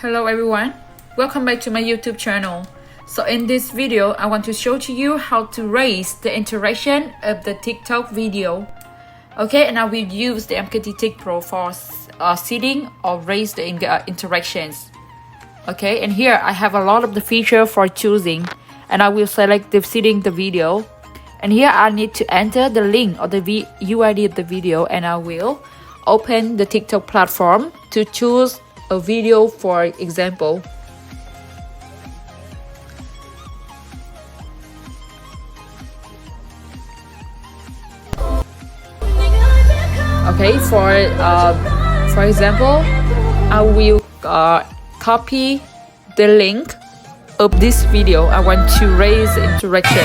Hello everyone, welcome back to my YouTube channel. So in this video, I want to show to you how to raise the interaction of the TikTok video. Okay, and I will use the MKT TIKPRO for seeding or raise the interactions. Okay, and here I have a lot of the feature for choosing, and I will select the seeding the video. And here I need to enter the link or the UID of the video, and I will open the TikTok platform to choose a video, for example. Okay, for example, I will copy the link of this video. I want to raise interaction.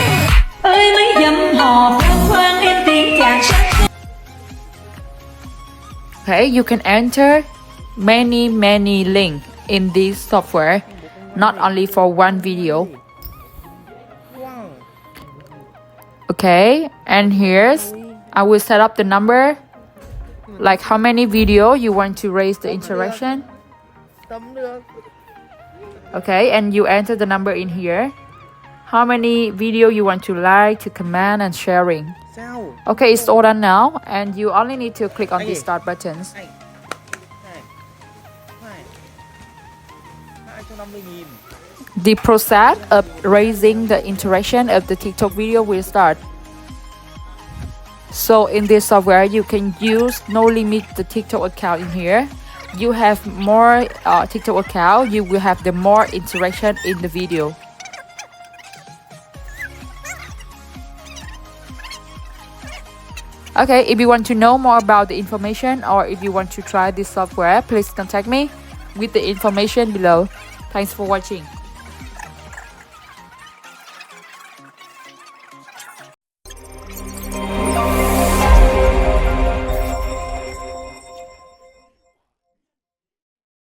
Okay, you can enter many links in this software, not only for one video. Okay, and here's I will set up the number, like how many video you want to raise the interaction. Okay, and you enter the number in here, how many video you want to like, to comment and sharing. Okay, it's all done now, and you only need to click on the start buttons. The process of raising the interaction of the TikTok video will start. So in this software, you can use no limit the TikTok account in here. You have more TikTok account, you will have the more interaction in the video. Okay, if you want to know more about the information, or if you want to try this software, please contact me with the information below. Thanks for watching.